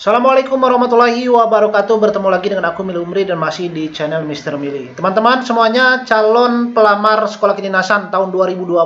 Assalamualaikum warahmatullahi wabarakatuh. Bertemu lagi dengan aku Mili Umri dan masih di channel Mr. Mili. Teman-teman semuanya, calon pelamar sekolah kedinasan tahun 2025,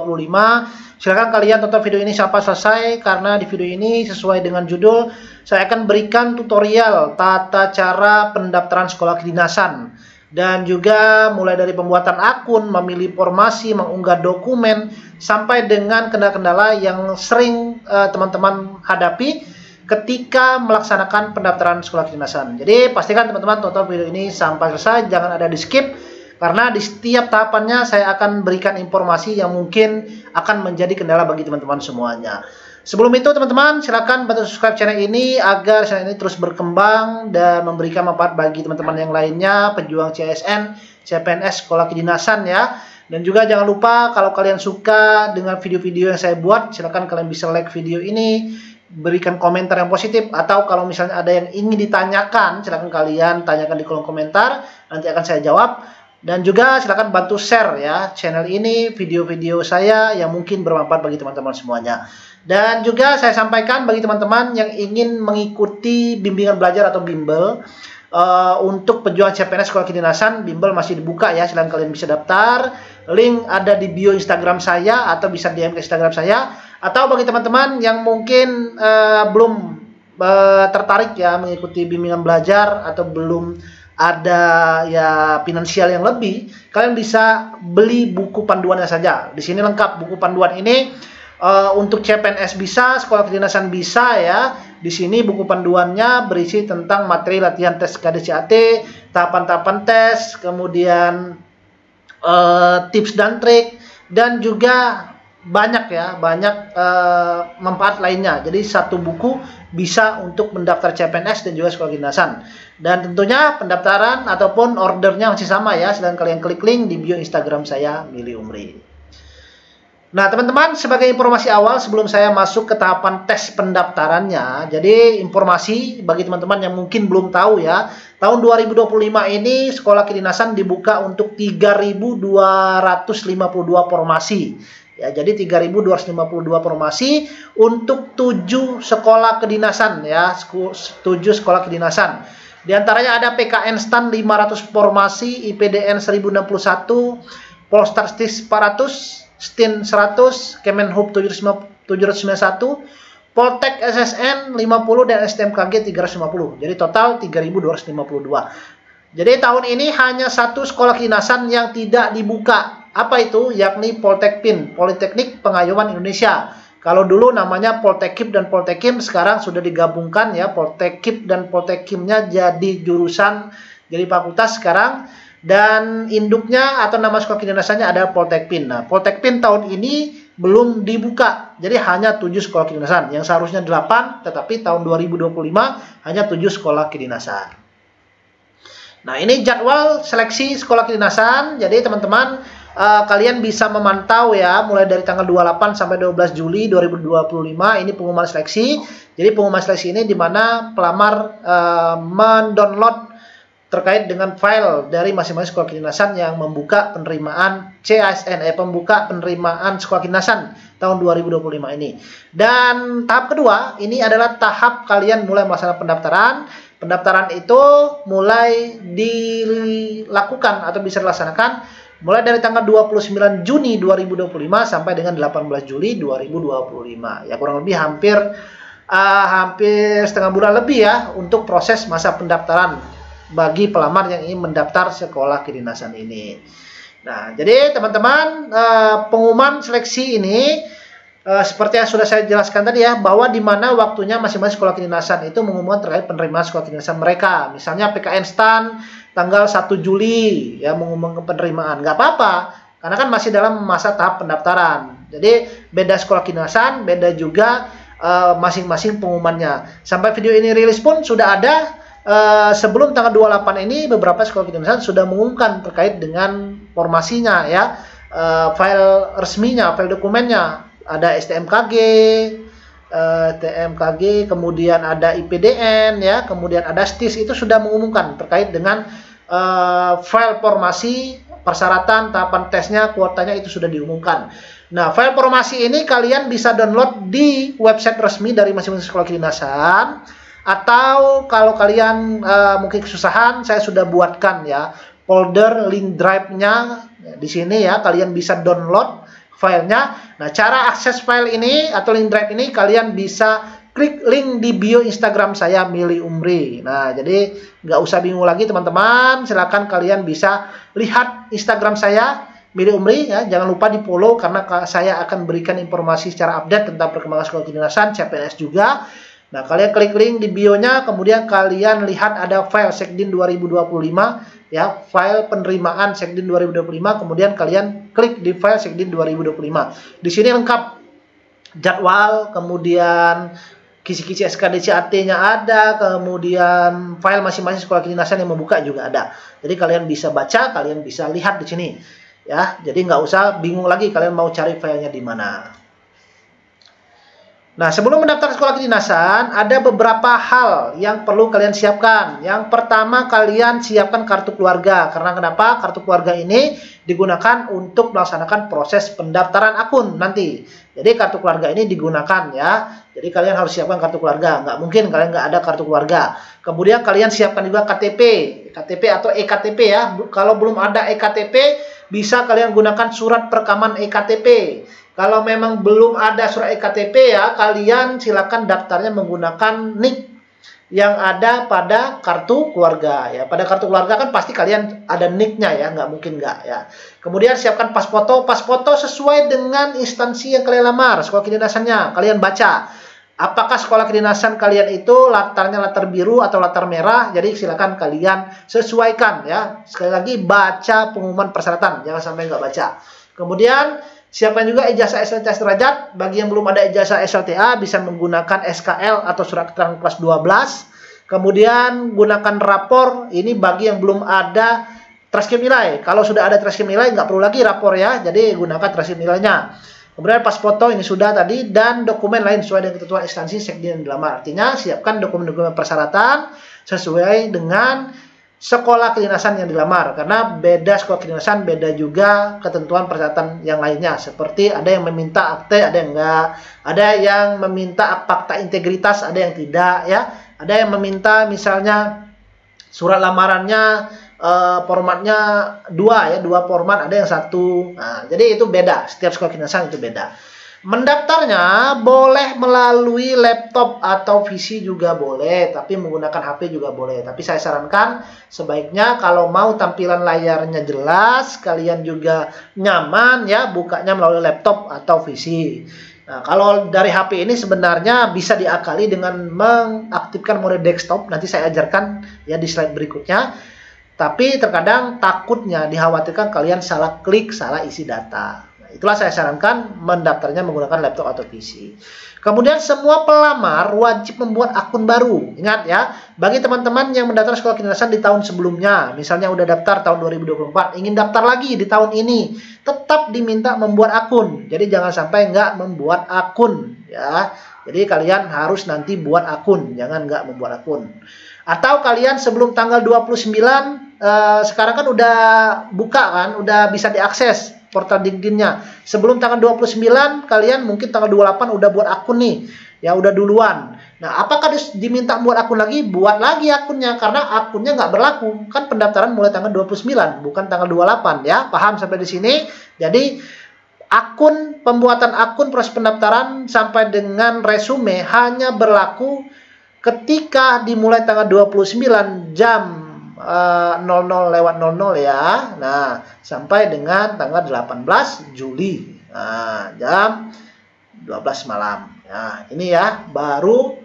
silahkan kalian tonton video ini sampai selesai, karena di video ini sesuai dengan judul, saya akan berikan tutorial tata cara pendaftaran sekolah kedinasan, dan juga mulai dari pembuatan akun, memilih formasi, mengunggah dokumen, sampai dengan kendala-kendala yang sering teman-teman hadapi ketika melaksanakan pendaftaran sekolah kedinasan. Jadi pastikan teman-teman tonton video ini sampai selesai, jangan ada di skip, karena di setiap tahapannya saya akan berikan informasi yang mungkin akan menjadi kendala bagi teman-teman semuanya. Sebelum itu teman-teman, silakan bantu subscribe channel ini agar channel ini terus berkembang dan memberikan manfaat bagi teman-teman yang lainnya, pejuang CSN, CPNS, sekolah kedinasan ya. Dan juga jangan lupa, kalau kalian suka dengan video-video yang saya buat, silakan kalian bisa like video ini, berikan komentar yang positif, atau kalau misalnya ada yang ingin ditanyakan, silakan kalian tanyakan di kolom komentar, nanti akan saya jawab. Dan juga silakan bantu share ya channel ini, video-video saya yang mungkin bermanfaat bagi teman-teman semuanya. Dan juga saya sampaikan bagi teman-teman yang ingin mengikuti bimbingan belajar atau bimbel, untuk pejuang CPNS sekolah kedinasan, bimbel masih dibuka ya, silahkan kalian bisa daftar. Link ada di bio Instagram saya, atau bisa DM ke Instagram saya. Atau bagi teman-teman yang mungkin belum tertarik ya mengikuti bimbingan belajar, atau belum ada ya finansial yang lebih, kalian bisa beli buku panduannya saja. Di sini lengkap buku panduan ini. Untuk CPNS bisa, sekolah kedinasan bisa ya. Di sini buku panduannya berisi tentang materi latihan tes KDCAT, tahapan-tahapan tes, kemudian tips dan trik, dan juga banyak ya, manfaat lainnya. Jadi satu buku bisa untuk mendaftar CPNS dan juga sekolah kedinasan. Dan tentunya pendaftaran ataupun ordernya masih sama ya. Silahkan kalian klik link di bio Instagram saya, Mili Umri. Nah teman-teman, sebagai informasi awal sebelum saya masuk ke tahapan tes pendaftarannya, jadi informasi bagi teman-teman yang mungkin belum tahu ya, tahun 2025 ini sekolah kedinasan dibuka untuk 3.252 formasi. Ya, jadi 3.252 formasi untuk 7 sekolah kedinasan ya, 7 sekolah kedinasan. Di antaranya ada PKN STAN 500 formasi, IPDN 1061, Polstatistik 400, STIN 100, Kemenhub 791, Poltek SSN 50, dan STMKG 350. Jadi total 3.252. Jadi tahun ini hanya satu sekolah kedinasan yang tidak dibuka. Apa itu? Yakni Poltekpin, Politeknik Pengayuman Indonesia. Kalau dulu namanya Poltekip dan Poltekim, sekarang sudah digabungkan ya, Poltekip dan Poltekimnya jadi jurusan, jadi fakultas sekarang. Dan induknya atau nama sekolah kedinasannya ada Poltekpin. Nah, Poltekpin tahun ini belum dibuka. Jadi hanya 7 sekolah kedinasan. Yang seharusnya 8, tetapi tahun 2025 hanya 7 sekolah kedinasan. Nah, ini jadwal seleksi sekolah kedinasan. Jadi teman-teman, kalian bisa memantau ya, mulai dari tanggal 28 sampai 12 Juli 2025 ini pengumuman seleksi. Jadi pengumuman seleksi ini di mana pelamar mendownload terkait dengan file dari masing-masing sekolah kedinasan yang membuka penerimaan CASN, pembuka penerimaan sekolah kedinasan tahun 2025 ini. Dan tahap kedua, ini adalah tahap kalian mulai melaksanakan pendaftaran. Pendaftaran itu mulai dilakukan atau bisa dilaksanakan mulai dari tanggal 29 Juni 2025 sampai dengan 18 Juli 2025. Ya kurang lebih hampir setengah bulan lebih ya untuk proses masa pendaftaran bagi pelamar yang ingin mendaftar sekolah kedinasan ini. Nah, jadi teman-teman, pengumuman seleksi ini seperti yang sudah saya jelaskan tadi ya, bahwa di mana waktunya masing-masing sekolah kedinasan itu mengumumkan terkait penerimaan sekolah kedinasan mereka. Misalnya PKN STAN tanggal 1 Juli ya mengumumkan penerimaan. Nggak apa-apa, karena kan masih dalam masa tahap pendaftaran. Jadi beda sekolah kedinasan, beda juga masing-masing pengumumannya. Sampai video ini rilis pun sudah ada. Sebelum tanggal 28 ini beberapa sekolah kedinasan sudah mengumumkan terkait dengan formasinya ya, file resminya, file dokumennya, ada STMKG, kemudian ada IPDN ya, kemudian ada STIS, itu sudah mengumumkan terkait dengan file formasi, persyaratan, tahapan tesnya, kuotanya itu sudah diumumkan. Nah, file formasi ini kalian bisa download di website resmi dari masing-masing sekolah kedinasan. Atau kalau kalian mungkin kesusahan, saya sudah buatkan ya folder link drive-nya di sini ya, kalian bisa download filenya. Nah, cara akses file ini atau link drive ini kalian bisa klik link di bio Instagram saya, Mili Umri. Nah, jadi nggak usah bingung lagi teman-teman, silakan kalian bisa lihat Instagram saya, Mili Umri ya. Jangan lupa di follow karena saya akan berikan informasi secara update tentang perkembangan sekolah kedinasan, CPNS juga. Nah, kalian klik link di bio-nya, kemudian kalian lihat ada file Sekdin 2025 ya, file penerimaan Sekdin 2025, kemudian kalian klik di file Sekdin 2025. Di sini lengkap jadwal, kemudian kisi-kisi SKDCAT-nya ada, kemudian file masing-masing sekolah kedinasan yang membuka juga ada. Jadi kalian bisa baca, kalian bisa lihat di sini ya. Jadi nggak usah bingung lagi kalian mau cari filenya di mana. Nah, sebelum mendaftar sekolah kedinasan, ada beberapa hal yang perlu kalian siapkan. Yang pertama, kalian siapkan kartu keluarga. Karena kenapa? Kartu keluarga ini digunakan untuk melaksanakan proses pendaftaran akun nanti. Jadi, kartu keluarga ini digunakan ya. Jadi, kalian harus siapkan kartu keluarga. Nggak mungkin kalian nggak ada kartu keluarga. Kemudian, kalian siapkan juga KTP. KTP atau EKTP ya. Kalau belum ada EKTP, bisa kalian gunakan surat perekaman EKTP. Kalau memang belum ada surat EKTP ya, kalian silakan daftarnya menggunakan NIK yang ada pada kartu keluarga ya. Pada kartu keluarga kan pasti kalian ada NIK-nya ya, nggak mungkin nggak ya. Kemudian siapkan pas foto sesuai dengan instansi yang kalian lamar, sekolah kedinasannya. Kalian baca apakah sekolah kedinasan kalian itu latarnya latar biru atau latar merah. Jadi silakan kalian sesuaikan ya. Sekali lagi baca pengumuman persyaratan, jangan sampai nggak baca. Kemudian siapkan juga ijazah SLTA sederajat. Bagi yang belum ada ijazah SLTA bisa menggunakan SKL atau surat keterangan kelas 12. Kemudian gunakan rapor. Ini bagi yang belum ada transkrip nilai. Kalau sudah ada transkrip nilai nggak perlu lagi rapor ya. Jadi gunakan transkrip nilainya. Kemudian pas foto ini sudah tadi, dan dokumen lain sesuai dengan ketentuan instansi Sekdin yang dilamar. Artinya siapkan dokumen-dokumen persyaratan sesuai dengan sekolah kedinasan yang dilamar, karena beda sekolah kedinasan, beda juga ketentuan persyaratan yang lainnya. Seperti ada yang meminta akte, ada yang enggak, ada yang meminta fakta integritas, ada yang tidak ya, ada yang meminta misalnya surat lamarannya formatnya dua format, ada yang satu. Nah, jadi itu beda, setiap sekolah kedinasan itu beda. Mendaftarnya boleh melalui laptop atau PC juga boleh, tapi menggunakan HP juga boleh. Tapi saya sarankan sebaiknya kalau mau tampilan layarnya jelas, kalian juga nyaman ya, bukanya melalui laptop atau PC. Nah, kalau dari HP ini sebenarnya bisa diakali dengan mengaktifkan mode desktop. Nanti saya ajarkan ya di slide berikutnya. Tapi terkadang takutnya dikhawatirkan kalian salah klik, salah isi data. Itulah saya sarankan mendaftarnya menggunakan laptop atau PC. Kemudian semua pelamar wajib membuat akun baru. Ingat ya, bagi teman-teman yang mendaftar sekolah kedinasan di tahun sebelumnya, misalnya udah daftar tahun 2024, ingin daftar lagi di tahun ini, tetap diminta membuat akun. Jadi jangan sampai nggak membuat akun ya. Jadi kalian harus nanti buat akun, jangan nggak membuat akun. Atau kalian sebelum tanggal 29, sekarang kan udah buka kan, udah bisa diakses portal LinkedIn-nya. Sebelum tanggal 29, kalian mungkin tanggal 28 udah buat akun nih. Ya udah duluan. Nah, apakah diminta buat akun lagi? Buat lagi akunnya, karena akunnya nggak berlaku. Kan pendaftaran mulai tanggal 29, bukan tanggal 28 ya. Paham sampai di sini? Jadi, pembuatan akun proses pendaftaran sampai dengan resume hanya berlaku ketika dimulai tanggal 29 jam 00:00 ya. Nah, sampai dengan tanggal 18 Juli. Nah, jam 12 malam. Nah, ini ya baru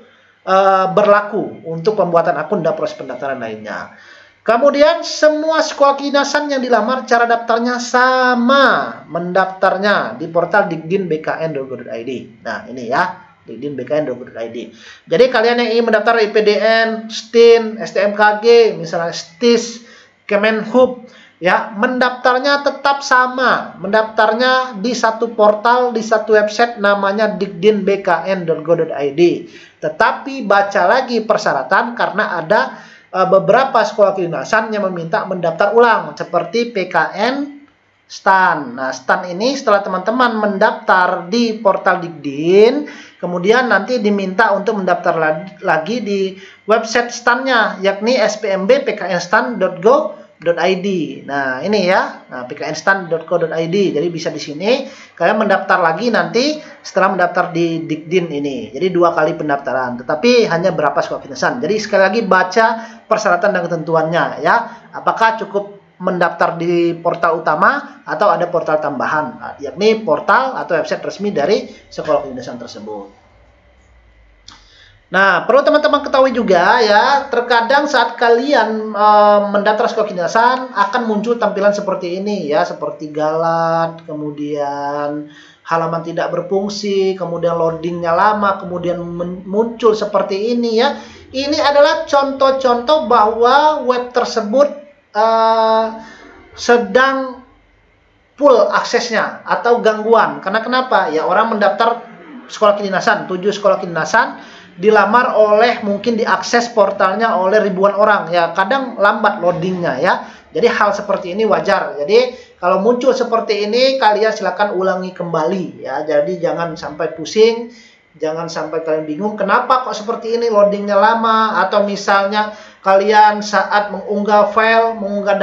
berlaku untuk pembuatan akun dan proses pendaftaran lainnya. Kemudian semua sekolah kedinasan yang dilamar cara daftarnya sama, mendaftarnya di portal dikdin.bkn.go.id. Nah, ini ya. dikdin.bkn.go.id. Jadi kalian yang ingin mendaftar IPDN, STIN, STMKG, misalnya STIS, Kemenhub, ya mendaftarnya tetap sama. Mendaftarnya di satu portal, di satu website namanya dikdin.bkn.go.id. Tetapi baca lagi persyaratan karena ada beberapa sekolah kedinasan yang meminta mendaftar ulang seperti PKN STAN. Nah, STAN ini setelah teman-teman mendaftar di portal Dikdin, kemudian nanti diminta untuk mendaftar lagi di website STAN-nya, yakni spmbpknstan.go.id. Nah, ini ya, pknstan.go.id. Jadi bisa di sini kalian mendaftar lagi nanti setelah mendaftar di Dikdin ini. Jadi 2 kali pendaftaran, tetapi hanya berapa sekolah kedinasan. Jadi sekali lagi baca persyaratan dan ketentuannya ya. Apakah cukup mendaftar di portal utama atau ada portal tambahan, yakni portal atau website resmi dari sekolah kedinasan tersebut. Nah, perlu teman-teman ketahui juga ya, terkadang saat kalian mendaftar sekolah kedinasan akan muncul tampilan seperti ini ya, seperti galat, kemudian halaman tidak berfungsi, kemudian loadingnya lama, kemudian muncul seperti ini ya. Ini adalah contoh-contoh bahwa web tersebut sedang full aksesnya atau gangguan. Karena kenapa? Ya, orang mendaftar sekolah kedinasan, 7 sekolah kedinasan, dilamar oleh, mungkin diakses portalnya oleh ribuan orang ya, kadang lambat loadingnya ya. Jadi hal seperti ini wajar. Jadi kalau muncul seperti ini, kalian silakan ulangi kembali ya. Jadi jangan sampai pusing, jangan sampai kalian bingung kenapa kok seperti ini, loadingnya lama, atau misalnya kalian saat mengunggah file, mengunggah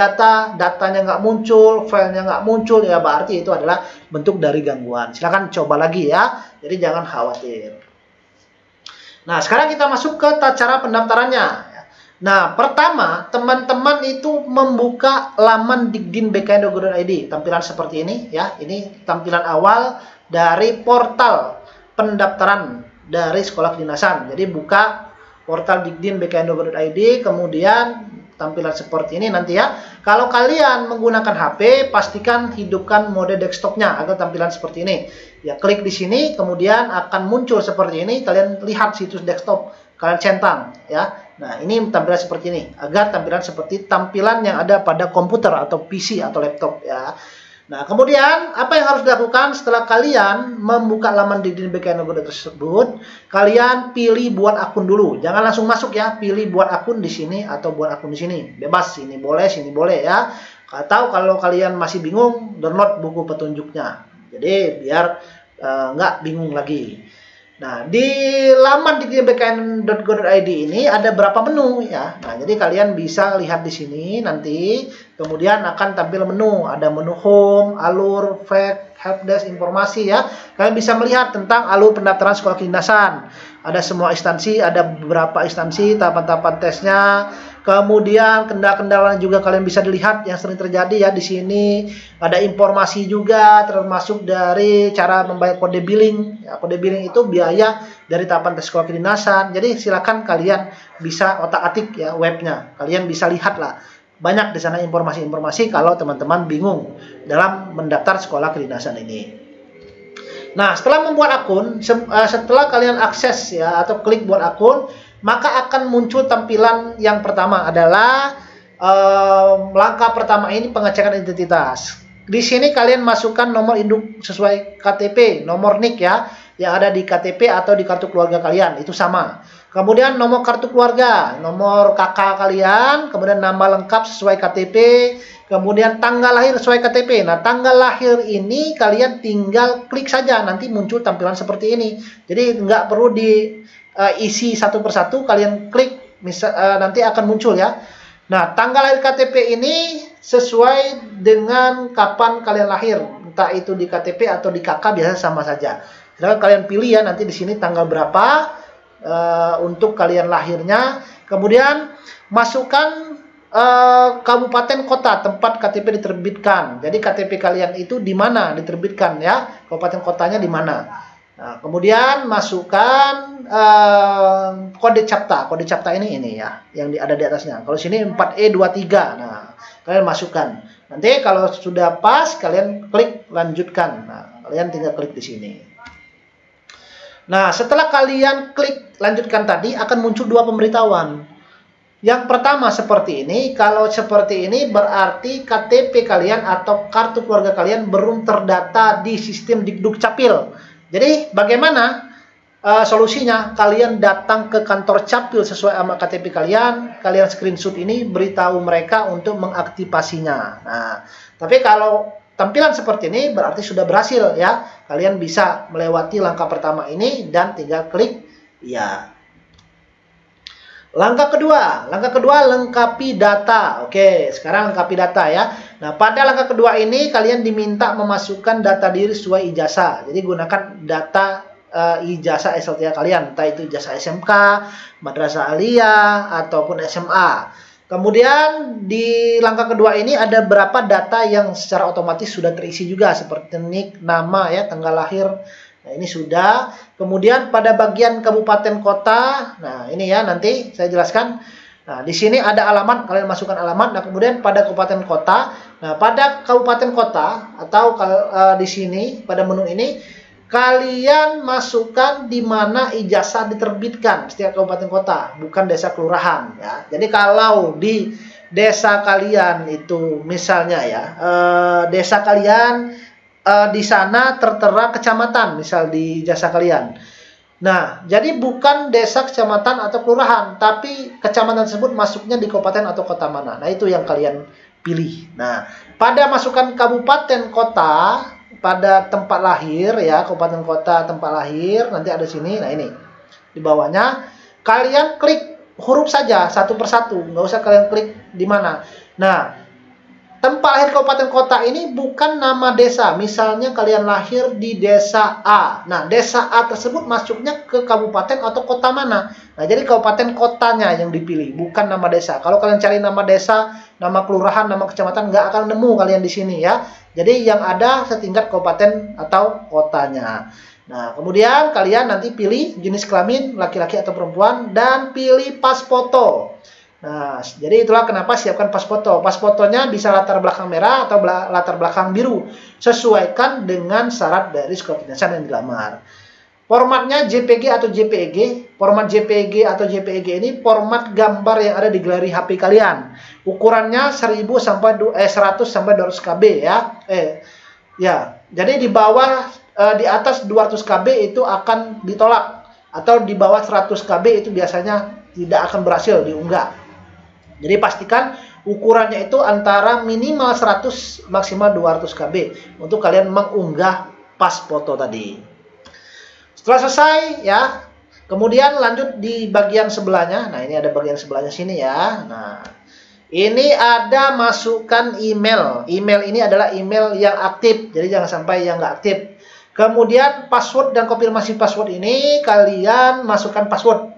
datanya nggak muncul, filenya nggak muncul, ya berarti itu adalah bentuk dari gangguan. Silakan coba lagi ya. Jadi jangan khawatir. Nah, sekarang kita masuk ke cara pendaftarannya. Nah, pertama, teman-teman itu membuka laman dikdin.bkn.go.id. Tampilan seperti ini ya. Ini tampilan awal dari portal pendaftaran dari sekolah kedinasan. Jadi buka portal dikdin.bkn.go.id, kemudian tampilan seperti ini nanti ya. Kalau kalian menggunakan HP, pastikan hidupkan mode desktopnya agar tampilan seperti ini. Ya, klik di sini, kemudian akan muncul seperti ini. Kalian lihat situs desktop, kalian centang ya. Nah, ini tampilan seperti ini, agar tampilan seperti tampilan yang ada pada komputer atau PC atau laptop ya. Nah, kemudian apa yang harus dilakukan setelah kalian membuka laman dikdin.bkn.go.id tersebut? Kalian pilih buat akun dulu. Jangan langsung masuk ya. Pilih buat akun di sini atau buat akun di sini. Bebas, sini boleh ya. Atau kalau kalian masih bingung, download buku petunjuknya. Jadi biar nggak bingung lagi. Nah, di laman dikdin.bkn.go.id ini ada berapa menu ya. Nah, jadi kalian bisa lihat di sini nanti. Kemudian akan tampil menu, ada menu home, alur, fact, helpdesk, informasi ya. Kalian bisa melihat tentang alur pendaftaran sekolah kedinasan. Ada semua instansi, ada beberapa instansi, tahapan-tahapan tesnya. Kemudian kendala-kendala juga kalian bisa dilihat yang sering terjadi ya di sini. Ada informasi juga termasuk dari cara membayar kode billing. Ya, kode billing itu biaya dari tahapan tes sekolah kedinasan. Jadi silakan kalian bisa otak-atik ya webnya. Kalian bisa lihat lah. Banyak di sana informasi-informasi kalau teman-teman bingung dalam mendaftar sekolah kedinasan ini. Nah, setelah membuat akun, setelah kalian akses ya atau klik buat akun, maka akan muncul tampilan yang pertama adalah langkah pertama ini pengecekan identitas. Di sini kalian masukkan nomor induk sesuai KTP, nomor NIK ya, yang ada di KTP atau di kartu keluarga kalian, itu sama. Kemudian nomor kartu keluarga, nomor KK kalian, kemudian nama lengkap sesuai KTP, kemudian tanggal lahir sesuai KTP. Nah, tanggal lahir ini kalian tinggal klik saja, nanti muncul tampilan seperti ini. Jadi nggak perlu diisi satu persatu, kalian klik, nanti akan muncul ya. Nah, tanggal lahir KTP ini sesuai dengan kapan kalian lahir, entah itu di KTP atau di KK biasa sama saja. Jadi kalian pilih ya nanti di sini tanggal berapa untuk kalian lahirnya. Kemudian masukkan kabupaten kota tempat KTP diterbitkan. Jadi KTP kalian itu di mana diterbitkan ya, kabupaten kotanya di mana. Nah, kemudian masukkan kode CAPTA ini ya, yang ada di atasnya. Kalau sini 4E23. Nah, kalian masukkan. Nanti kalau sudah pas, kalian klik lanjutkan. Nah, kalian tinggal klik di sini. Nah, setelah kalian klik lanjutkan tadi, akan muncul 2 pemberitahuan. Yang pertama seperti ini, kalau seperti ini berarti KTP kalian atau kartu keluarga kalian belum terdata di sistem Dikdukcapil. Jadi bagaimana solusinya? Kalian datang ke kantor Capil sesuai sama KTP kalian, kalian screenshot ini, beritahu mereka untuk mengaktifasinya. Nah, tapi kalau tampilan seperti ini berarti sudah berhasil ya. Kalian bisa melewati langkah pertama ini dan tinggal klik ya. Langkah kedua lengkapi data. Oke, sekarang lengkapi data ya. Nah, pada langkah kedua ini kalian diminta memasukkan data diri sesuai ijazah. Jadi gunakan data ijazah SLTA kalian, entah itu ijazah SMK, madrasah aliyah ataupun SMA. Kemudian di langkah kedua ini ada beberapa data yang secara otomatis sudah terisi juga seperti nik, nama ya, tanggal lahir. Nah, ini sudah. Kemudian pada bagian kabupaten kota, nah ini ya nanti saya jelaskan. Nah, di sini ada alamat, kalian masukkan alamat. Nah, kemudian pada kabupaten kota. Nah, pada kabupaten kota atau di sini pada menu ini kalian masukkan di mana ijazah diterbitkan setiap kabupaten kota, bukan desa kelurahan ya. Jadi kalau di desa kalian itu misalnya ya, desa kalian di sana tertera kecamatan, misal di ijazah kalian. Nah, jadi bukan desa, kecamatan, atau kelurahan, tapi kecamatan tersebut masuknya di kabupaten atau kota mana. Nah, itu yang kalian pilih. Nah, pada masukkan kabupaten kota, pada tempat lahir ya, kabupaten kota tempat lahir, nanti ada sini. Nah, ini di bawahnya kalian klik huruf saja satu persatu, nggak usah kalian klik di mana. Nah, tempat lahir kabupaten kota ini bukan nama desa. Misalnya kalian lahir di desa A. Nah, desa A tersebut masuknya ke kabupaten atau kota mana. Nah, jadi kabupaten kotanya yang dipilih, bukan nama desa. Kalau kalian cari nama desa, nama kelurahan, nama kecamatan, nggak akan nemu kalian di sini ya. Jadi yang ada setingkat kabupaten atau kotanya. Nah, kemudian kalian nanti pilih jenis kelamin, laki-laki atau perempuan, dan pilih pas foto. Nah, jadi itulah kenapa siapkan pas foto. Pas fotonya bisa latar belakang merah atau latar belakang biru. Sesuaikan dengan syarat dari sekolah kedinasan yang dilamar. Formatnya JPG atau JPEG. Format JPG atau JPEG ini format gambar yang ada di galeri HP kalian. Ukurannya 100 sampai 200 KB ya. Ya. Jadi di bawah di atas 200 KB itu akan ditolak, atau di bawah 100 KB itu biasanya tidak akan berhasil diunggah. Jadi pastikan ukurannya itu antara minimal 100 maksimal 200 KB untuk kalian mengunggah pas foto tadi. Setelah selesai ya, kemudian lanjut di bagian sebelahnya. Nah, ini ada bagian sebelahnya sini ya. Nah, ini ada masukkan email. Email ini adalah email yang aktif, jadi jangan sampai yang nggak aktif. Kemudian password dan konfirmasi password ini kalian masukkan password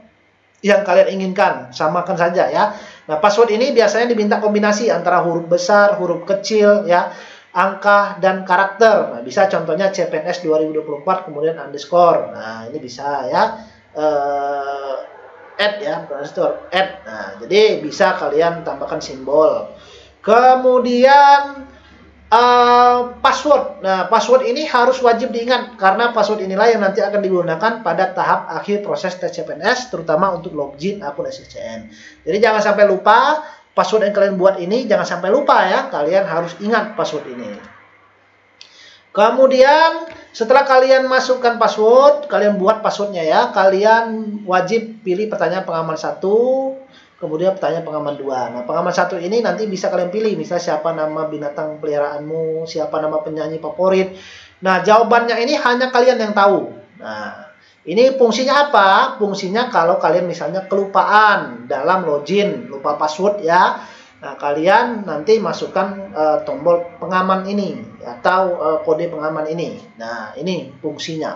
yang kalian inginkan, samakan saja ya. Nah, password ini biasanya diminta kombinasi antara huruf besar, huruf kecil ya, angka dan karakter. Nah, bisa contohnya CPNS 2024 kemudian underscore. Nah, ini bisa ya. Add ya, add. Nah, jadi bisa kalian tambahkan simbol. Kemudian password. Nah, password ini harus wajib diingat karena password inilah yang nanti akan digunakan pada tahap akhir proses tes CPNS, terutama untuk login akun SSCN. Jadi jangan sampai lupa password yang kalian buat ini, jangan sampai lupa ya. Kalian harus ingat password ini. Kemudian setelah kalian masukkan password, kalian buat passwordnya ya. Kalian wajib pilih pertanyaan pengaman 1. Kemudian pertanyaan pengaman 2. Nah, pengaman 1 ini nanti bisa kalian pilih. Misalnya siapa nama binatang peliharaanmu, siapa nama penyanyi favorit. Nah, jawabannya ini hanya kalian yang tahu. Nah, ini fungsinya apa? Fungsinya kalau kalian misalnya kelupaan dalam login, lupa password ya. Nah, kalian nanti masukkan tombol pengaman ini atau kode pengaman ini. Nah, ini fungsinya.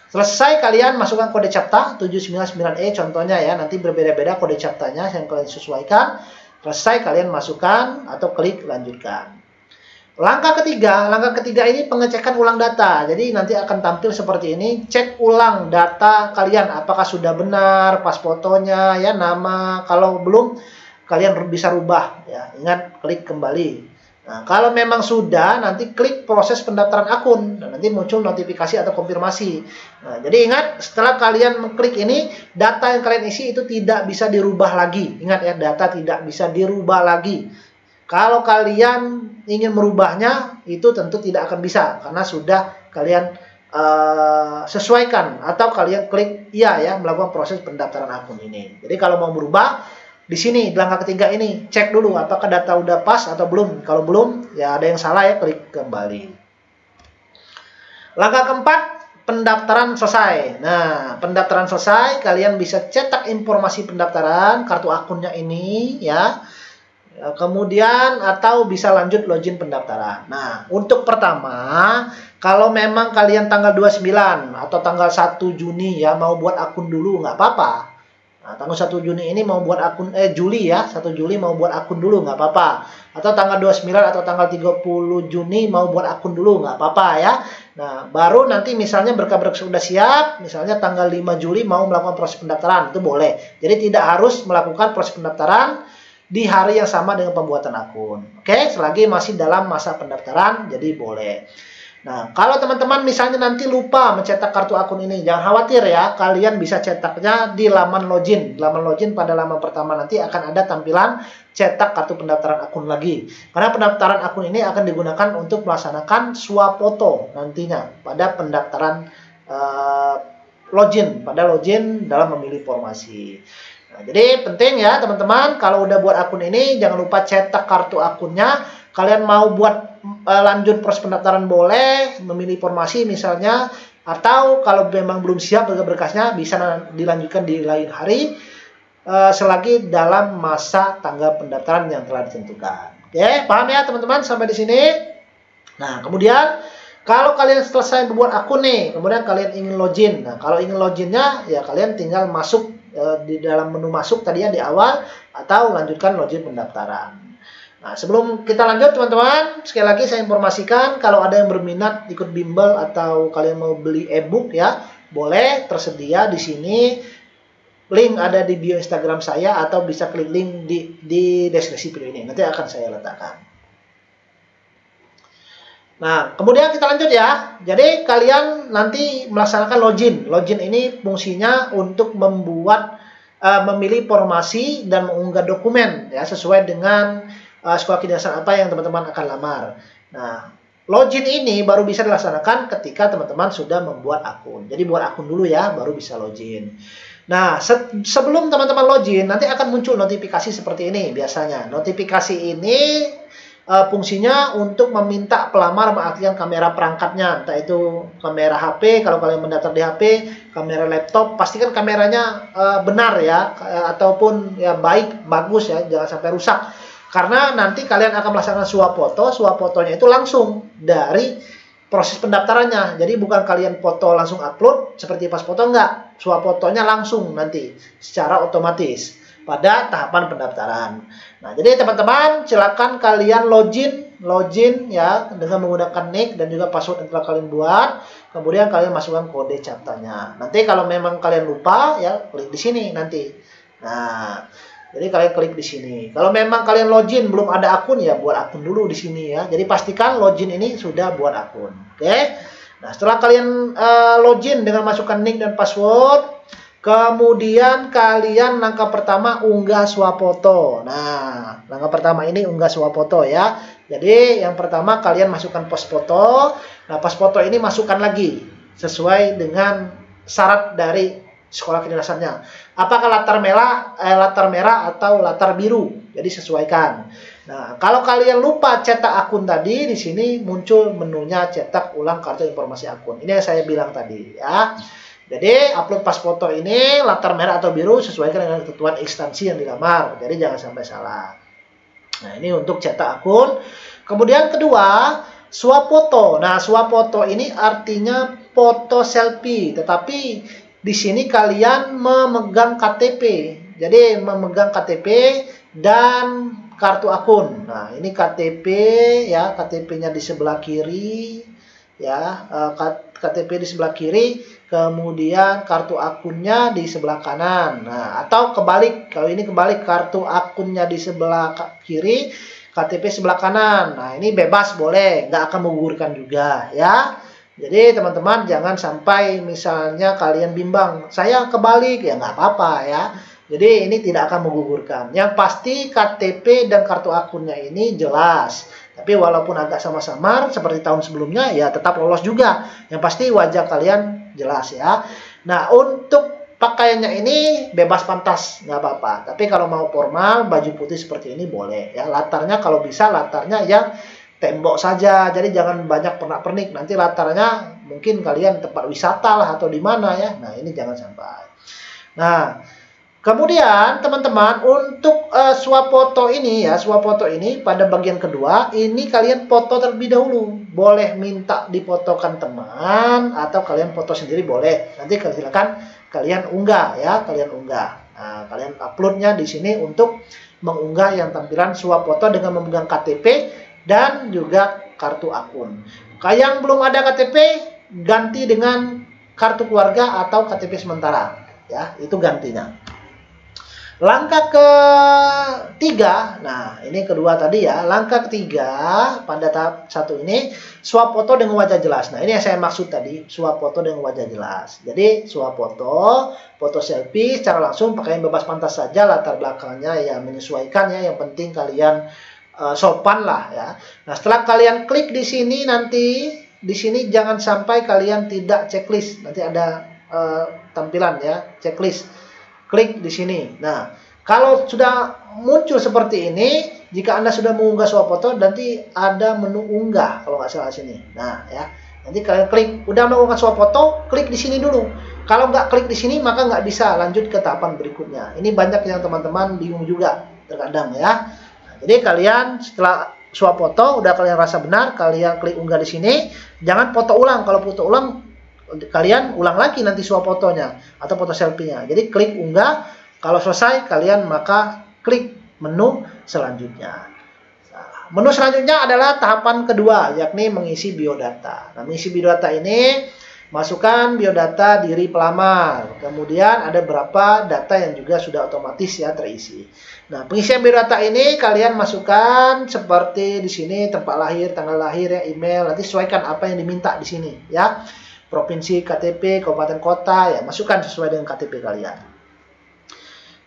Selesai kalian masukkan kode CAPTCHA 799E contohnya ya, nanti berbeda-beda kode CAPTCHA-nya yang kalian sesuaikan. Selesai kalian masukkan atau klik lanjutkan. Langkah ketiga ini pengecekan ulang data. Jadi nanti akan tampil seperti ini, cek ulang data kalian apakah sudah benar, pas fotonya ya, nama. Kalau belum kalian bisa rubah ya. Ingat klik kembali. Nah, kalau memang sudah, nanti klik proses pendaftaran akun. Dan nanti muncul notifikasi atau konfirmasi. Nah, jadi ingat, setelah kalian mengklik ini, data yang kalian isi itu tidak bisa dirubah lagi. Ingat ya, data tidak bisa dirubah lagi. Kalau kalian ingin merubahnya, itu tentu tidak akan bisa. Karena sudah kalian sesuaikan. Atau kalian klik iya ya, melakukan proses pendaftaran akun ini. Jadi kalau mau berubah, di sini di langkah ketiga ini cek dulu apakah data udah pas atau belum. Kalau belum, ya ada yang salah ya, klik kembali. Langkah keempat, pendaftaran selesai. Nah, pendaftaran selesai, kalian bisa cetak informasi pendaftaran kartu akunnya ini ya. Kemudian atau bisa lanjut login pendaftaran. Nah, untuk pertama, kalau memang kalian tanggal 29 atau tanggal 1 Juni ya mau buat akun dulu nggak apa-apa. Nah, tanggal 1 Juni ini mau buat akun Juli ya, 1 Juli mau buat akun dulu nggak apa-apa. Atau tanggal 29 atau tanggal 30 Juni mau buat akun dulu nggak apa-apa ya. Nah, baru nanti misalnya berkas-berkas sudah siap, misalnya tanggal 5 Juli mau melakukan proses pendaftaran, itu boleh. Jadi tidak harus melakukan proses pendaftaran di hari yang sama dengan pembuatan akun. Oke, selagi masih dalam masa pendaftaran, jadi boleh. Nah, kalau teman-teman misalnya nanti lupa mencetak kartu akun ini, jangan khawatir ya, kalian bisa cetaknya di laman login. Laman login pada laman pertama nanti akan ada tampilan cetak kartu pendaftaran akun lagi. Karena pendaftaran akun ini akan digunakan untuk melaksanakan swapoto nantinya pada pendaftaran login, pada login dalam memilih formasi. Nah, jadi penting ya teman-teman, kalau udah buat akun ini jangan lupa cetak kartu akunnya. Kalian mau buat lanjut proses pendaftaran boleh, memilih formasi misalnya, atau kalau memang belum siap berkas-berkasnya bisa dilanjutkan di lain hari selagi dalam masa tanggal pendaftaran yang telah ditentukan. Oke, paham ya teman-teman sampai di sini? Nah, kemudian kalau kalian selesai membuat akun nih, kemudian kalian ingin login. Nah, kalau ingin loginnya ya kalian tinggal masuk di dalam menu masuk tadi ya di awal, atau lanjutkan login pendaftaran. Nah, sebelum kita lanjut teman-teman, sekali lagi saya informasikan kalau ada yang berminat ikut bimbel atau kalian mau beli e-book ya, boleh, tersedia di sini. Link ada di bio Instagram saya atau bisa klik link di deskripsi video ini. Nanti akan saya letakkan. Nah, kemudian kita lanjut ya. Jadi kalian nanti melaksanakan login. Login ini fungsinya untuk membuat, memilih formasi dan mengunggah dokumen ya sesuai dengan sekolah kedinasan apa yang teman-teman akan lamar. Nah, login ini baru bisa dilaksanakan ketika teman-teman sudah membuat akun. Jadi buat akun dulu ya, baru bisa login. Nah, sebelum teman-teman login nanti akan muncul notifikasi seperti ini biasanya. Notifikasi ini fungsinya untuk meminta pelamar mengaktifkan kamera perangkatnya, entah itu kamera HP, kalau kalian mendaftar di HP, kamera laptop, pastikan kameranya benar ya, ataupun ya baik, bagus ya, jangan sampai rusak. Karena nanti kalian akan melaksanakan swafotonya itu langsung dari proses pendaftarannya. Jadi bukan kalian foto langsung upload seperti pas foto, enggak, swafotonya langsung nanti secara otomatis pada tahapan pendaftaran. Nah, jadi teman-teman silakan kalian login ya dengan menggunakan nick dan juga password yang telah kalian buat. Kemudian kalian masukkan kode CAPTCHA-nya. Nanti kalau memang kalian lupa ya klik di sini nanti. Nah, jadi kalian klik di sini. Kalau memang kalian login belum ada akun ya buat akun dulu di sini ya. Jadi pastikan login ini sudah buat akun. Oke. Nah, setelah kalian login dengan masukkan nick dan password, kemudian kalian langkah pertama unggah swafoto. Nah, langkah pertama ini unggah swafoto ya. Jadi yang pertama kalian masukkan pos foto. Nah, pos foto ini masukkan lagi sesuai dengan syarat dari sekolah kedinasannya. Apakah latar merah atau latar biru? Jadi sesuaikan. Nah, kalau kalian lupa cetak akun tadi, di sini muncul menunya cetak ulang kartu informasi akun. Ini yang saya bilang tadi ya. Jadi upload pas foto ini latar merah atau biru sesuaikan dengan ketentuan instansi yang dilamar. Jadi jangan sampai salah. Nah, ini untuk cetak akun. Kemudian kedua, swafoto. Nah, swafoto ini artinya foto selfie, tetapi di sini kalian memegang KTP. Jadi memegang KTP dan kartu akun. Nah, ini KTP ya, KTP-nya di sebelah kiri ya, KTP di sebelah kiri, kemudian kartu akunnya di sebelah kanan. Nah, atau kebalik, kalau ini kebalik, kartu akunnya di sebelah kiri, KTP sebelah kanan. Nah, ini bebas, boleh, nggak akan menggugurkan juga ya. Jadi teman-teman jangan sampai misalnya kalian bimbang, saya kebalik, ya nggak apa-apa ya. Jadi ini tidak akan menggugurkan. Yang pasti KTP dan kartu akunnya ini jelas. Tapi walaupun agak samar-samar seperti tahun sebelumnya, ya tetap lolos juga. Yang pasti wajah kalian jelas ya. Nah, untuk pakaiannya ini bebas pantas, nggak apa-apa. Tapi kalau mau formal, baju putih seperti ini boleh ya. Latarnya kalau bisa latarnya yang tembok saja, jadi jangan banyak pernak-pernik. Nanti latarnya mungkin kalian tempat wisata lah atau di mana ya. Nah ini jangan sampai. Nah kemudian teman-teman untuk swafoto ini ya, swafoto ini pada bagian kedua ini kalian foto terlebih dahulu. Boleh minta difotokan teman atau kalian foto sendiri boleh. Nanti silakan kalian unggah ya, kalian unggah. Nah, kalian uploadnya di sini untuk mengunggah yang tampilan swafoto dengan memegang KTP dan juga kartu akun. Kalau yang belum ada KTP ganti dengan kartu keluarga atau KTP sementara ya, itu gantinya. Langkah ketiga, nah ini kedua tadi ya. Langkah ketiga pada tahap satu ini swafoto dengan wajah jelas. Nah ini yang saya maksud tadi, swafoto dengan wajah jelas. Jadi swafoto, foto selfie secara langsung pakaian bebas pantas saja, latar belakangnya ya menyesuaikan ya. Yang penting kalian sopan lah ya. Nah setelah kalian klik di sini nanti di sini jangan sampai kalian tidak checklist. Nanti ada tampilan ya checklist. Klik di sini. Nah, kalau sudah muncul seperti ini, jika Anda sudah mengunggah swafoto, nanti ada menu unggah kalau nggak salah sini. Nah, ya. Nanti kalian klik, udah mengunggah swafoto, klik di sini dulu. Kalau nggak klik di sini, maka nggak bisa lanjut ke tahapan berikutnya. Ini banyak yang teman-teman bingung juga terkadang ya. Nah, jadi kalian setelah swafoto, udah kalian rasa benar, kalian klik unggah di sini. Jangan foto ulang. Kalau foto ulang, kalian ulang lagi nanti swafotonya atau foto selfie-nya. Jadi klik unggah, kalau selesai kalian maka klik menu selanjutnya. Nah, menu selanjutnya adalah tahapan kedua, yakni mengisi biodata. Nah, mengisi biodata ini masukkan biodata diri pelamar. Kemudian ada beberapa data yang juga sudah otomatis ya terisi. Nah, pengisian biodata ini kalian masukkan seperti di sini tempat lahir, tanggal lahir ya, email, nanti sesuaikan apa yang diminta di sini ya. Provinsi, KTP, kabupaten, kota, ya masukkan sesuai dengan KTP kalian.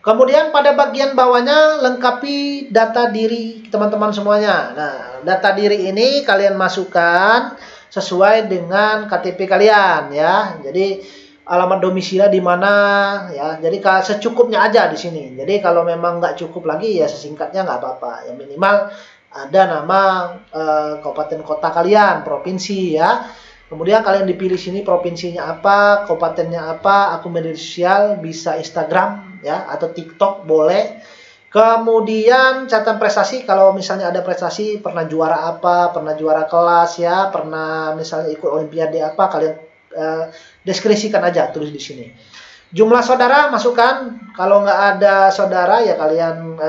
Kemudian pada bagian bawahnya lengkapi data diri teman-teman semuanya. Nah, data diri ini kalian masukkan sesuai dengan KTP kalian ya. Jadi alamat domisili di mana ya. Jadi secukupnya aja di sini. Jadi kalau memang nggak cukup lagi ya sesingkatnya nggak apa-apa. Yang minimal ada nama kabupaten kota kalian, provinsi ya. Kemudian kalian dipilih sini provinsinya apa, kabupatennya apa, akun media sosial bisa Instagram ya atau TikTok boleh. Kemudian catatan prestasi, kalau misalnya ada prestasi pernah juara apa, pernah juara kelas ya, pernah misalnya ikut olimpiade apa, kalian deskripsikan aja, tulis di sini. Jumlah saudara masukkan, kalau nggak ada saudara ya kalian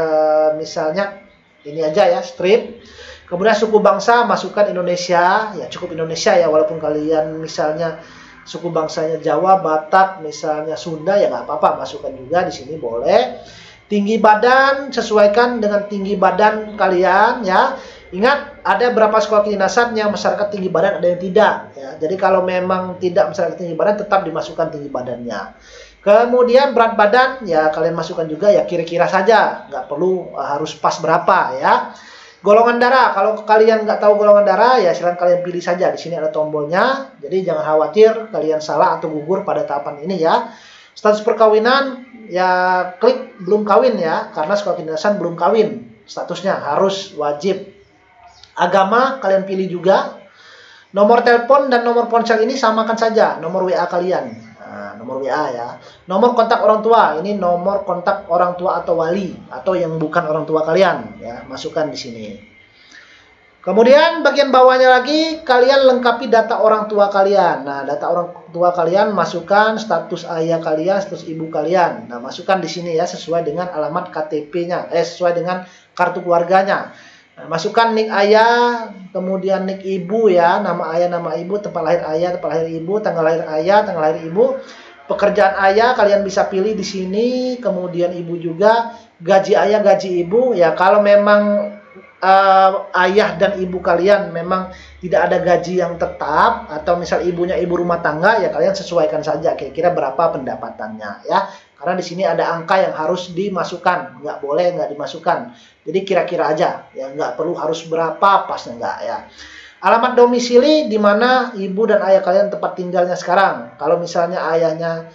misalnya ini aja ya strip. Kemudian suku bangsa masukkan Indonesia, ya cukup Indonesia ya, walaupun kalian misalnya suku bangsanya Jawa, Batak, misalnya Sunda ya nggak apa-apa, masukkan juga di sini boleh. Tinggi badan sesuaikan dengan tinggi badan kalian ya. Ingat ada beberapa sekolah kedinasan yang masyarakat tinggi badan ada yang tidak ya. Jadi kalau memang tidak masyarakat tinggi badan tetap dimasukkan tinggi badannya. Kemudian berat badan ya kalian masukkan juga ya kira-kira saja, nggak perlu harus pas berapa ya. Golongan darah, kalau kalian nggak tahu golongan darah, ya silahkan kalian pilih saja. Di sini ada tombolnya, jadi jangan khawatir kalian salah atau gugur pada tahapan ini ya. Status perkawinan, ya klik belum kawin ya, karena sekolah kedinasan belum kawin. Statusnya harus wajib. Agama kalian pilih juga. Nomor telepon dan nomor ponsel ini samakan saja, nomor WA kalian. Nah, nomor WA ya. Nomor kontak orang tua, ini nomor kontak orang tua atau wali atau yang bukan orang tua kalian ya, masukkan di sini. Kemudian bagian bawahnya lagi kalian lengkapi data orang tua kalian. Nah, data orang tua kalian masukkan status ayah kalian, status ibu kalian. Nah, masukkan di sini ya sesuai dengan alamat KTP-nya, sesuai dengan kartu keluarganya. Nah, masukkan nik ayah, kemudian nik ibu ya, nama ayah, nama ibu, tempat lahir ayah, tempat lahir ibu, tanggal lahir ayah, tanggal lahir ibu, pekerjaan ayah kalian bisa pilih di sini, kemudian ibu juga, gaji ayah, gaji ibu ya. Kalau memang ayah dan ibu kalian memang tidak ada gaji yang tetap atau misal ibunya ibu rumah tangga ya kalian sesuaikan saja kira-kira berapa pendapatannya ya. Karena di sini ada angka yang harus dimasukkan, nggak boleh nggak dimasukkan. Jadi kira-kira aja, ya nggak perlu harus berapa pasnya nggak ya. Alamat domisili di mana ibu dan ayah kalian tempat tinggalnya sekarang. Kalau misalnya ayahnya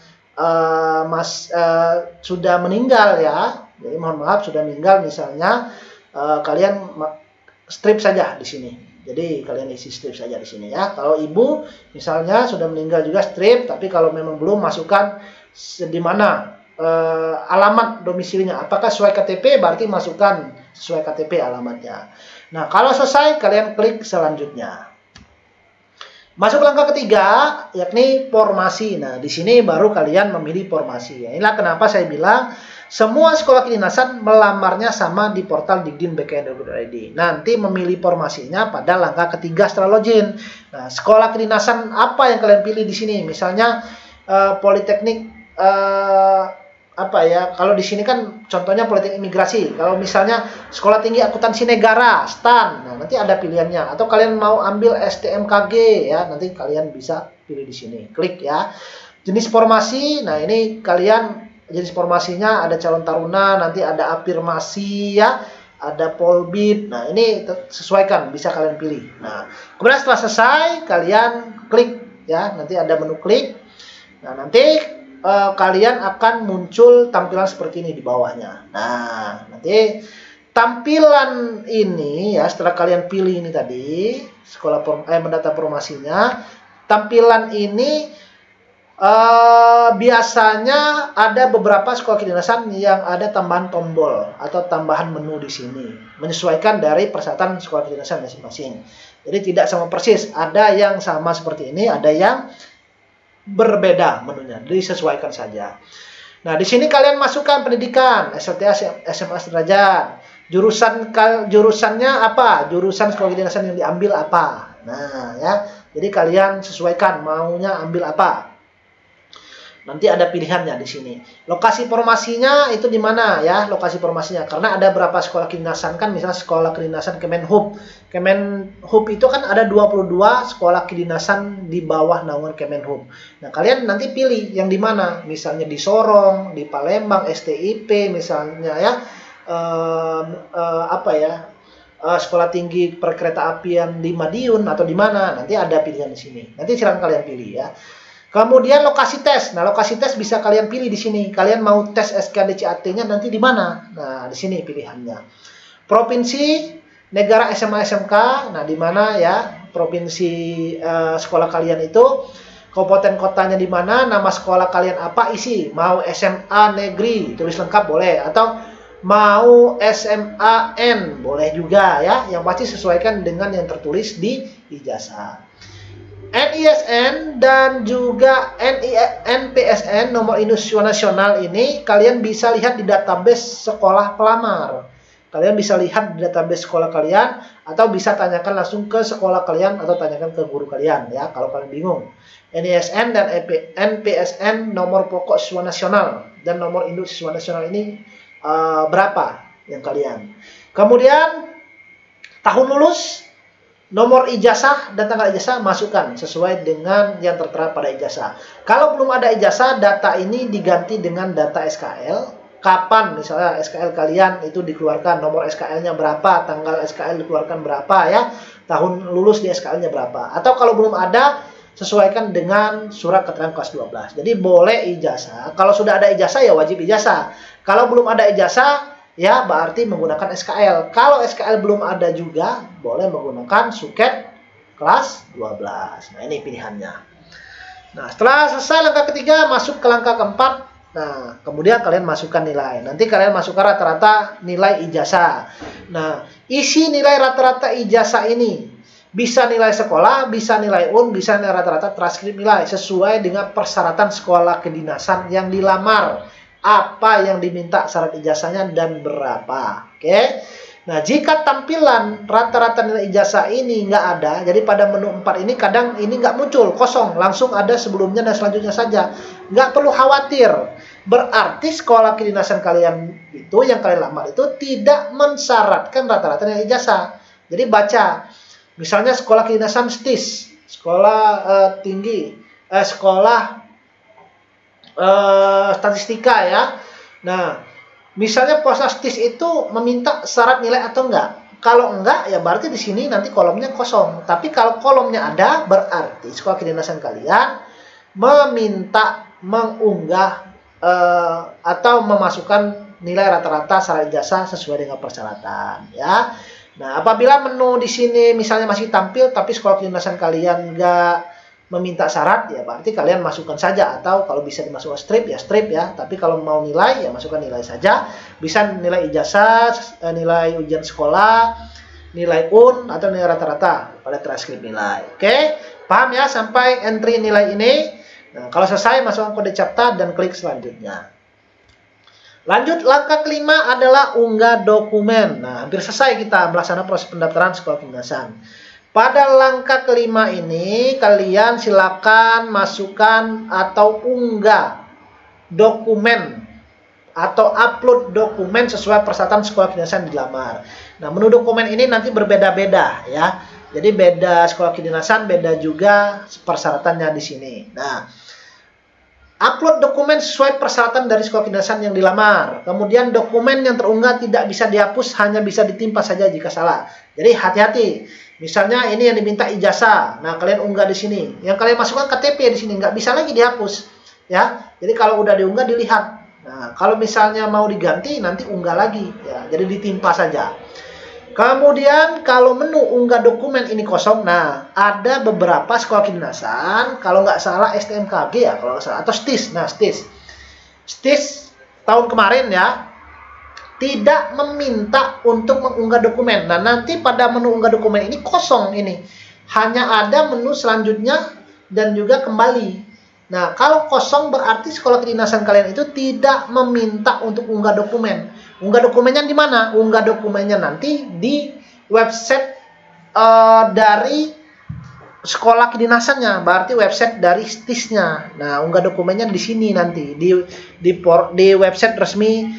sudah meninggal ya, jadi mohon maaf sudah meninggal, misalnya kalian strip saja di sini. Jadi kalian isi strip saja di sini ya. Kalau ibu misalnya sudah meninggal juga strip, tapi kalau memang belum, masukkan di mana alamat domisilinya. Apakah sesuai KTP, berarti masukkan sesuai KTP alamatnya. Nah, kalau selesai kalian klik selanjutnya. Masuk langkah ketiga, yakni formasi. Nah, di sini baru kalian memilih formasi. Ya, inilah kenapa saya bilang semua sekolah kedinasan melamarnya sama di portal dikdin.bkn.id. Nanti memilih formasinya pada langkah ketiga setelah login. Nah, sekolah kedinasan apa yang kalian pilih di sini? Misalnya politeknik apa ya? Kalau di sini kan contohnya politeknik imigrasi. Kalau misalnya sekolah tinggi akuntansi negara, STAN, nah nanti ada pilihannya. Atau kalian mau ambil STMKG ya, nanti kalian bisa pilih di sini. Klik ya. Jenis formasi, nah ini kalian jenis formasinya ada calon taruna, nanti ada afirmasi ya, ada polbid. Nah, ini sesuaikan, bisa kalian pilih. Nah, kemudian setelah selesai kalian klik ya, nanti ada menu klik. Nah, nanti kalian akan muncul tampilan seperti ini di bawahnya. Nah, nanti tampilan ini ya, setelah kalian pilih ini tadi mendata formasinya, tampilan ini biasanya ada beberapa sekolah kedinasan yang ada tambahan tombol atau tambahan menu di sini, menyesuaikan dari persyaratan sekolah kedinasan masing-masing. Jadi tidak sama persis, ada yang sama seperti ini, ada yang berbeda menunya, disesuaikan saja. Nah, di sini kalian masukkan pendidikan, SLTA, SMA sederajat, jurusannya apa, jurusan sekolah kedinasan yang diambil apa. Nah, ya, jadi kalian sesuaikan maunya ambil apa. Nanti ada pilihannya di sini. Lokasi formasinya itu di mana ya? Lokasi formasinya. Karena ada berapa sekolah kedinasan kan, misalnya sekolah kedinasan Kemenhub. Kemenhub itu kan ada 22 sekolah kedinasan di bawah naungan Kemenhub. Nah, kalian nanti pilih yang di mana? Misalnya di Sorong, di Palembang, STIP misalnya ya. Sekolah tinggi perkeretaapian di Madiun atau di mana? Nanti ada pilihan di sini. Nanti silakan kalian pilih ya. Kemudian lokasi tes. Nah, lokasi tes bisa kalian pilih di sini. Kalian mau tes SKDCAT-nya nanti di mana? Nah, di sini pilihannya. Provinsi, negara, SMA, SMK. Nah, di mana ya provinsi sekolah kalian itu? Kabupaten kotanya di mana? Nama sekolah kalian apa? Isi. Mau SMA negeri, tulis lengkap boleh. Atau mau SMAN boleh juga ya. Yang pasti sesuaikan dengan yang tertulis di ijazah. NISN dan juga NPSN, nomor induk siswa nasional ini kalian bisa lihat di database sekolah pelamar. Kalian bisa lihat di database sekolah kalian atau bisa tanyakan langsung ke sekolah kalian atau tanyakan ke guru kalian ya kalau kalian bingung. NISN dan NPSN nomor pokok siswa nasional dan nomor induk siswa nasional ini berapa yang kalian. Kemudian tahun lulus, nomor ijazah dan tanggal ijazah masukkan sesuai dengan yang tertera pada ijazah. Kalau belum ada ijazah, data ini diganti dengan data SKL. Kapan misalnya SKL kalian itu dikeluarkan, nomor SKL-nya berapa, tanggal SKL dikeluarkan berapa ya, tahun lulus di SKL-nya berapa. Atau kalau belum ada, sesuaikan dengan surat keterangan kelas 12. Jadi boleh ijazah. Kalau sudah ada ijazah ya wajib ijazah. Kalau belum ada ijazah, ya berarti menggunakan SKL. Kalau SKL belum ada juga, boleh menggunakan suket kelas 12. Nah, ini pilihannya. Nah, setelah selesai langkah ketiga, masuk ke langkah keempat. Nah, kemudian kalian masukkan nilai. Nanti kalian masukkan rata-rata nilai ijazah. Nah, isi nilai rata-rata ijazah ini bisa nilai sekolah, bisa nilai UN, bisa nilai rata-rata transkrip nilai. Sesuai dengan persyaratan sekolah kedinasan yang dilamar. Apa yang diminta syarat ijazahnya dan berapa. Oke. Nah, jika tampilan rata-rata nilai ijazah ini nggak ada, jadi pada menu 4 ini kadang ini nggak muncul, kosong, langsung ada sebelumnya dan selanjutnya saja. Nggak perlu khawatir. Berarti sekolah kedinasan kalian itu, yang kalian lamar itu tidak mensyaratkan rata-rata nilai ijazah. Jadi baca, misalnya sekolah kedinasan STIS, sekolah statistika ya. Nah, misalnya posastis itu meminta syarat nilai atau enggak? Kalau enggak, ya berarti di sini nanti kolomnya kosong. Tapi kalau kolomnya ada, berarti sekolah kedinasan kalian meminta mengunggah atau memasukkan nilai rata-rata syarat ijazah sesuai dengan persyaratan ya. Nah, apabila menu di sini misalnya masih tampil tapi sekolah kedinasan kalian nggak meminta syarat, ya berarti kalian masukkan saja, atau kalau bisa dimasukkan strip ya. Tapi kalau mau nilai ya masukkan nilai saja. Bisa nilai ijazah, nilai ujian sekolah, nilai UN atau nilai rata-rata pada transkrip nilai. Oke, paham ya sampai entry nilai ini? Nah, kalau selesai masukkan kode CAPTCHA dan klik selanjutnya. Lanjut, langkah kelima adalah unggah dokumen. Nah, hampir selesai kita melaksanakan proses pendaftaran sekolah kedinasan. Pada langkah kelima ini, kalian silakan masukkan atau unggah dokumen atau upload dokumen sesuai persyaratan sekolah kedinasan dilamar. Nah, menu dokumen ini nanti berbeda-beda ya. Jadi beda sekolah kedinasan, beda juga persyaratannya di sini. Nah, upload dokumen sesuai persyaratan dari sekolah kedinasan yang dilamar. Kemudian dokumen yang terunggah tidak bisa dihapus, hanya bisa ditimpa saja jika salah. Jadi hati-hati. Misalnya ini yang diminta ijazah. Nah, kalian unggah di sini. Yang kalian masukkan KTP di sini nggak bisa lagi dihapus. Ya. Jadi kalau udah diunggah dilihat. Nah, kalau misalnya mau diganti nanti unggah lagi ya. Jadi ditimpa saja. Kemudian kalau menu unggah dokumen ini kosong, nah ada beberapa sekolah kedinasan, kalau nggak salah STMKG ya, kalau nggak salah, atau STIS. Nah STIS tahun kemarin ya, tidak meminta untuk mengunggah dokumen. Nah nanti pada menu unggah dokumen ini kosong ini, hanya ada menu selanjutnya dan juga kembali. Nah kalau kosong berarti sekolah kedinasan kalian itu tidak meminta untuk unggah dokumen. Unggah dokumennya di mana? Unggah dokumennya nanti di website dari sekolah kedinasannya, berarti website dari STIS-nya. Nah, unggah dokumennya di sini nanti di website resmi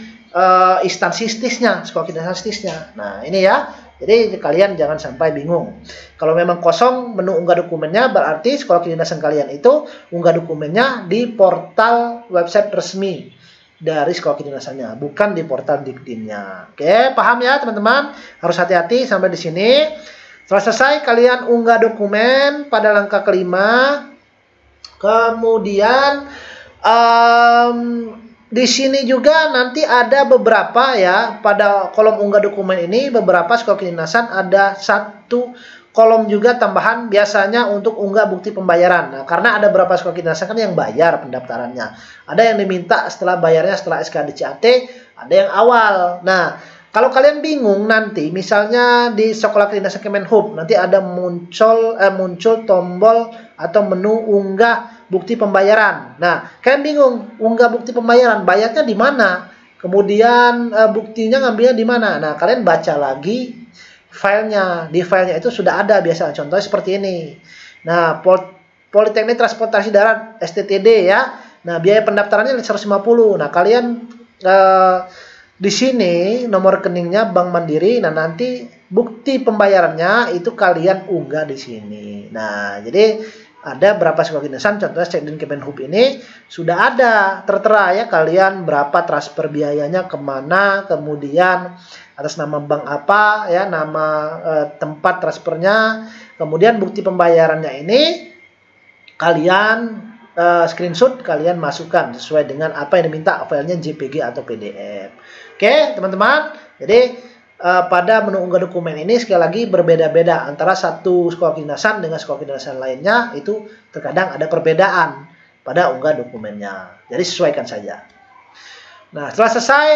instansi STIS-nya, sekolah kedinasan STIS-nya. Nah, ini ya. Jadi kalian jangan sampai bingung. Kalau memang kosong menu unggah dokumennya, berarti sekolah kedinasan kalian itu unggah dokumennya di portal website resmi dari sekolah kedinasannya, bukan di portal Dikdinnya. Oke, paham ya teman-teman? Harus hati-hati sampai di sini. Setelah selesai, kalian unggah dokumen pada langkah kelima. Kemudian di sini juga nanti ada beberapa ya, pada kolom unggah dokumen ini beberapa sekolah kedinasan ada satu kolom juga tambahan biasanya untuk unggah bukti pembayaran. Nah, karena ada beberapa sekolah kedinasan kan yang bayar pendaftarannya. Ada yang diminta setelah bayarnya setelah SKDCAT, ada yang awal. Nah, kalau kalian bingung nanti, misalnya di sekolah kedinasan Kemenhub nanti ada muncul tombol atau menu unggah bukti pembayaran. Nah, kalian bingung unggah bukti pembayaran, bayarnya di mana? Kemudian buktinya ngambilnya di mana? Nah, kalian baca lagi filenya. Di filenya itu sudah ada biasanya. Contohnya seperti ini. Nah, Politeknik Transportasi Darat STTD ya. Nah, biaya pendaftarannya 150. Nah, kalian di sini nomor rekeningnya Bank Mandiri. Nah, nanti bukti pembayarannya itu kalian unggah di sini. Nah, jadi ada berapa sekolah kedinasan, contohnya Sekden Kemenhub ini sudah ada tertera ya, kalian berapa transfer biayanya kemana, kemudian atas nama bank apa ya, nama tempat transfernya, kemudian bukti pembayarannya ini kalian screenshot, kalian masukkan sesuai dengan apa yang diminta, filenya JPG atau PDF. Oke teman-teman, jadi pada menu unggah dokumen ini sekali lagi berbeda-beda antara satu sekolah kedinasan dengan sekolah kedinasan lainnya, itu terkadang ada perbedaan pada unggah dokumennya. Jadi sesuaikan saja. Nah, setelah selesai,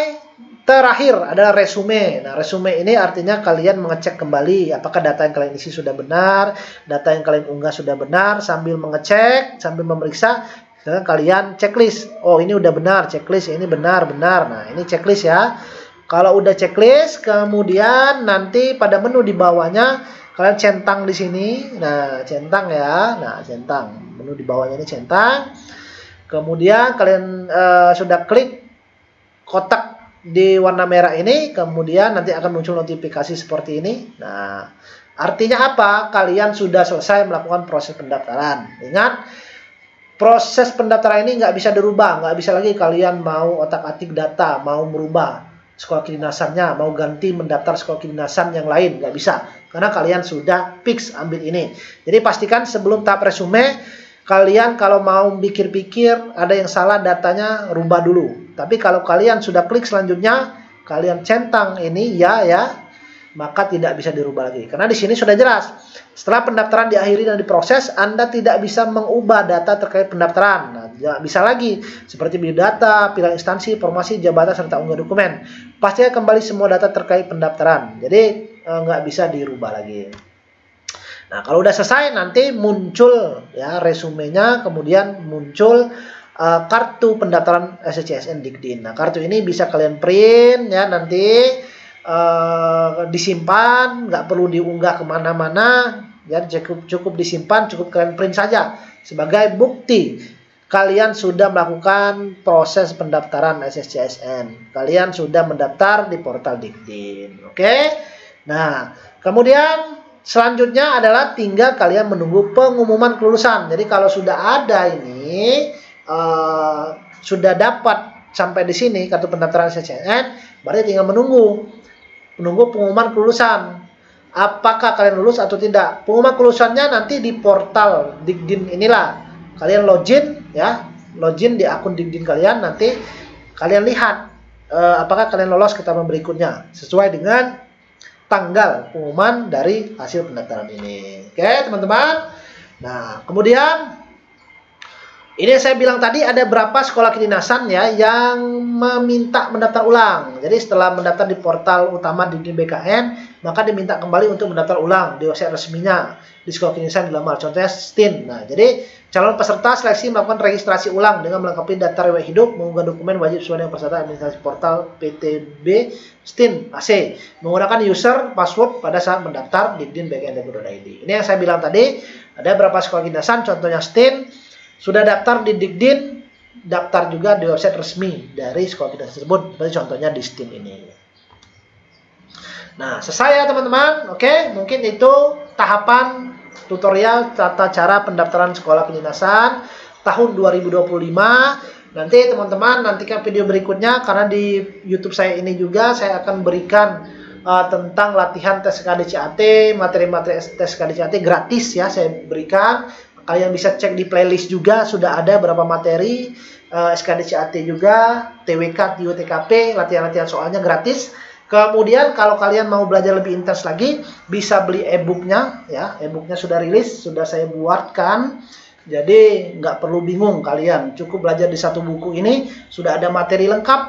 terakhir adalah resume. Nah, resume ini artinya kalian mengecek kembali apakah data yang kalian isi sudah benar, data yang kalian unggah sudah benar, sambil mengecek, sambil memeriksa, dan kalian checklist. Oh, ini udah benar, checklist, ini benar-benar. Nah, ini checklist ya. Kalau udah checklist, kemudian nanti pada menu di bawahnya kalian centang di sini. Nah, centang ya. Nah, centang. Menu di bawahnya ini centang. Kemudian kalian sudah klik kotak di warna merah ini, kemudian nanti akan muncul notifikasi seperti ini. Nah, artinya apa? Kalian sudah selesai melakukan proses pendaftaran. Ingat, proses pendaftaran ini nggak bisa dirubah, nggak bisa lagi kalian mau otak-atik data, mau merubah sekolah kedinasannya, mau ganti mendaftar sekolah kedinasan yang lain, nggak bisa. Karena kalian sudah fix ambil ini. Jadi pastikan sebelum tahap resume, kalian kalau mau pikir-pikir ada yang salah datanya rubah dulu. Tapi kalau kalian sudah klik selanjutnya, kalian centang ini ya, maka tidak bisa dirubah lagi. Karena di sini sudah jelas. Setelah pendaftaran diakhiri dan diproses, Anda tidak bisa mengubah data terkait pendaftaran. Nah, tidak bisa lagi. Seperti biodata, pilihan instansi, informasi, jabatan, serta unggah dokumen. Pastikan kembali semua data terkait pendaftaran. Jadi, nggak bisa dirubah lagi. Nah, kalau udah selesai, nanti muncul ya resumenya, kemudian muncul kartu pendaftaran SCSN Dikdin. Nah, kartu ini bisa kalian print ya nanti. Disimpan, nggak perlu diunggah kemana-mana, ya cukup disimpan, cukup kalian print saja sebagai bukti kalian sudah melakukan proses pendaftaran SSCSN, kalian sudah mendaftar di portal Dikdin. Oke. Nah, kemudian selanjutnya adalah tinggal kalian menunggu pengumuman kelulusan. Jadi kalau sudah ada ini sudah dapat sampai di sini kartu pendaftaran SSCSN, berarti tinggal menunggu pengumuman kelulusan. Apakah kalian lulus atau tidak? Pengumuman kelulusannya nanti di portal Dikdin inilah. Kalian login ya, login di akun Dikdin kalian, nanti kalian lihat apakah kalian lolos ke tahap berikutnya sesuai dengan tanggal pengumuman dari hasil pendaftaran ini. Oke, teman-teman. Nah, kemudian ini yang saya bilang tadi ada berapa sekolah kedinasan ya yang meminta mendaftar ulang. Jadi setelah mendaftar di portal utama Dikdin BKN, maka diminta kembali untuk mendaftar ulang di website resminya di sekolah kedinasan dilamar. Contohnya STIN. Nah, jadi calon peserta seleksi melakukan registrasi ulang dengan melengkapi data riwayat hidup, mengunggah dokumen wajib sesuai dengan persyaratan administrasi portal PTB STIN AC, menggunakan user password pada saat mendaftar Dikdin BKN.id. Ini yang saya bilang tadi, ada beberapa sekolah kedinasan, contohnya STIN. Sudah daftar di Dikdin, daftar juga di website resmi dari sekolah kedinasan tersebut, seperti contohnya di STIN ini. Nah, selesai ya teman-teman. Oke, mungkin itu tahapan tutorial tata cara pendaftaran sekolah kedinasan tahun 2025. Nanti teman-teman nantikan video berikutnya, karena di YouTube saya ini juga saya akan berikan tentang latihan tes SKDCAT, materi-materi tes SKDCAT gratis ya saya berikan. Kalian bisa cek di playlist juga, sudah ada beberapa materi SKDCAT juga, TWK, TKP, latihan-latihan soalnya gratis. Kemudian kalau kalian mau belajar lebih intens lagi, bisa beli e-booknya ya, e-booknya sudah rilis, sudah saya buatkan. Jadi nggak perlu bingung kalian, cukup belajar di satu buku ini, sudah ada materi lengkap,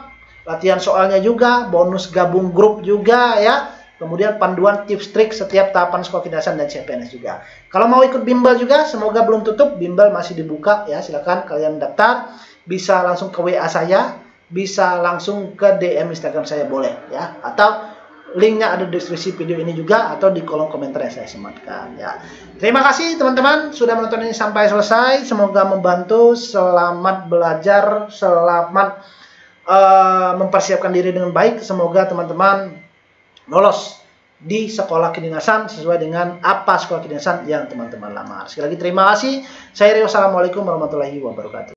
latihan soalnya juga, bonus gabung grup juga ya. Kemudian panduan tips trik setiap tahapan sekolah kedinasan dan CPNS juga. Kalau mau ikut bimbel juga, semoga belum tutup, bimbel masih dibuka ya, silakan kalian daftar, bisa langsung ke WA saya, bisa langsung ke DM Instagram saya boleh ya, atau linknya ada di deskripsi video ini juga atau di kolom komentar yang saya sematkan ya. Terima kasih teman-teman sudah menonton ini sampai selesai, semoga membantu. Selamat belajar, selamat mempersiapkan diri dengan baik, semoga teman-teman lolos di sekolah kedinasan sesuai dengan apa sekolah kedinasan yang teman-teman lamar. Sekali lagi terima kasih. Saya Rio, assalamualaikum warahmatullahi wabarakatuh.